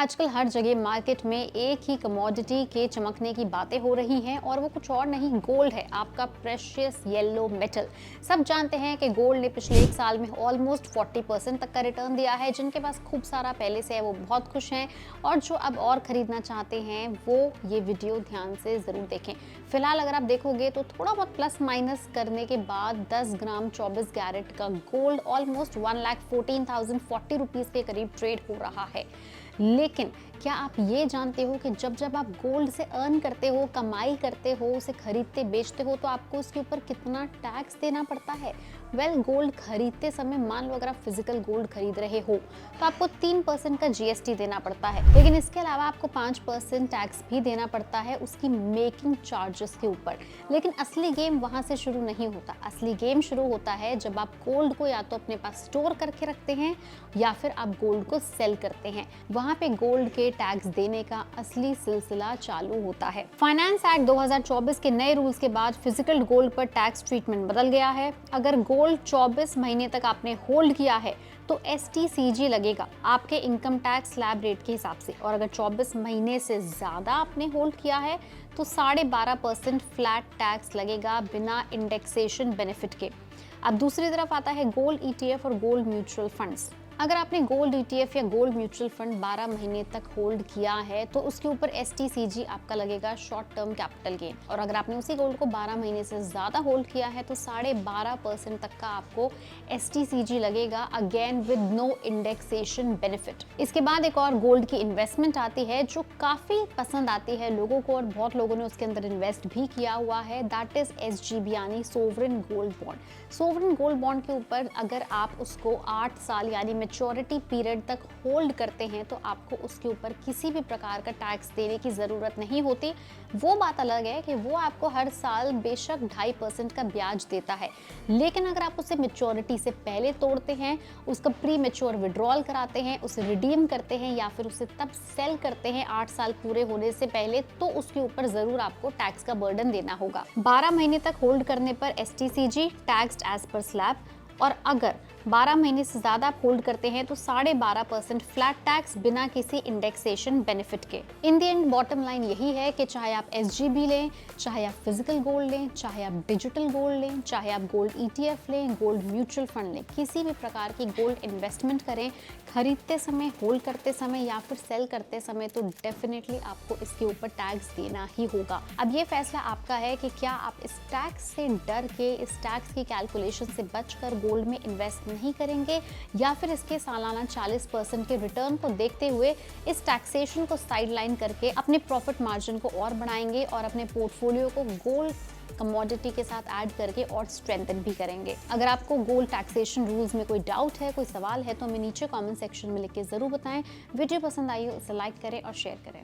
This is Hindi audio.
आजकल हर जगह मार्केट में एक ही कमोडिटी के चमकने की बातें हो रही हैं और वो कुछ और नहीं, गोल्ड है, आपका प्रेशियस येलो मेटल। सब जानते हैं कि गोल्ड ने पिछले एक साल में ऑलमोस्ट 40% तक का रिटर्न दिया है। जिनके पास खूब सारा पहले से है वो बहुत खुश हैं, और जो अब और खरीदना चाहते हैं वो ये वीडियो ध्यान से ज़रूर देखें। फिलहाल अगर आप देखोगे तो थोड़ा बहुत प्लस माइनस करने के बाद 10 ग्राम 24 कैरेट का गोल्ड ऑलमोस्ट 1,14,040 रुपीज़ के करीब ट्रेड हो रहा है। लेकिन क्या आप ये जानते हो कि जब जब आप गोल्ड से अर्न करते हो, कमाई करते हो, उसे खरीदते बेचते हो, तो आपको उसके ऊपर कितना टैक्स देना पड़ता है? गोल्ड खरीदते समय मान लो अगर आप फिजिकल गोल्ड खरीद रहे हो तो आपको 3% का जीएसटी देना पड़ता है। लेकिन इसके अलावा आपको 5% टैक्स भी देना पड़ता है उसकी मेकिंग चार्जेस के ऊपर। लेकिन असली गेम वहां से शुरू नहीं होता। असली गेम शुरू होता है जब आप गोल्ड को या तो अपने पास स्टोर करके रखते हैं या फिर आप गोल्ड को सेल करते हैं। वहां पे गोल्ड के टैक्स देने का असली सिलसिला चालू होता है। फाइनेंस एक्ट 2024 के नए रूल्स के बाद फिजिकल गोल्ड पर टैक्स ट्रीटमेंट बदल गया है। अगर गोल्ड 24 महीने तक आपने होल्ड किया है तो STCG लगेगा आपके इनकम टैक्स स्लैब रेट के हिसाब से, और अगर 24 महीने से ज्यादा आपने होल्ड किया है तो 12.5% फ्लैट टैक्स लगेगा बिना इंडेक्सेशन बेनिफिट के। अब दूसरी तरफ आता है गोल्ड ETF और गोल्ड म्यूचुअल फंड्स। अगर आपने गोल्ड ETF या गोल्ड म्यूचुअल फंड 12 महीने तक होल्ड किया है तो उसके ऊपर STCG आपका लगेगा शॉर्ट टर्म कैपिटल गेन, और अगर आपने उसी गोल्ड को 12 महीने से ज्यादा होल्ड किया है तो 12.5% तक का आपको STCG लगेगा, again with no indexation benefit. इसके बाद एक और गोल्ड की इन्वेस्टमेंट आती है जो काफी पसंद आती है लोगों को, और बहुत लोगों ने उसके अंदर इन्वेस्ट भी किया हुआ है। दैट इज SGB यानी sovereign gold bond. Sovereign gold bond के ऊपर अगर आप उसको 8 साल यानी मैच्योरिटी पीरियड तक होल्ड करते हैं तो आपको उसके ऊपर किसी भी प्रकार का टैक्स देने की ज़रूरत नहीं होती। वो बात अलग है कि वो आपको हर साल बेशक 2.5% का ब्याज देता है, लेकिन अगर आप उसे मैच्योरिटी से पहले तोड़ते हैं, उसका प्री मैच्योर विड्रॉल कराते हैं, उसे रिडीम करते हैं या फिर उसे तब सेल करते हैं 8 साल पूरे होने से पहले, तो उसके ऊपर ज़रूर आपको टैक्स का बर्डन देना होगा। 12 महीने तक होल्ड करने पर STCG taxed as per slab, और अगर 12 महीने से ज़्यादा आप होल्ड करते हैं तो 12.5% फ्लैट टैक्स बिना किसी इंडेक्सेशन बेनिफिट के। इन दी एंड बॉटम लाइन यही है कि चाहे आप SGB लें, चाहे आप फिजिकल गोल्ड लें, चाहे आप डिजिटल गोल्ड लें, चाहे आप गोल्ड ETF लें, गोल्ड म्यूचुअल फंड लें, किसी भी प्रकार की गोल्ड इन्वेस्टमेंट करें, खरीदते समय, होल्ड करते समय या फिर सेल करते समय, तो डेफिनेटली आपको इसके ऊपर टैक्स देना ही होगा। अब ये फैसला आपका है कि क्या आप इस टैक्स से डर के, इस टैक्स की कैलकुलेशन से बचकर गोल्ड में इन्वेस्ट नहीं करेंगे, या फिर इसके सालाना 40% के रिटर्न को देखते हुए इस टैक्सेशन को साइडलाइन करके अपने प्रॉफिट मार्जिन को और बढ़ाएंगे और अपने पोर्टफोलियो को गोल्ड कमोडिटी के साथ ऐड करके और स्ट्रेंथन भी करेंगे। अगर आपको गोल्ड टैक्सेशन रूल्स में कोई डाउट है, कोई सवाल है, तो हमें नीचे कमेंट सेक्शन में लिख के जरूर बताएं। वीडियो पसंद आई हो उसे लाइक करें और शेयर करें।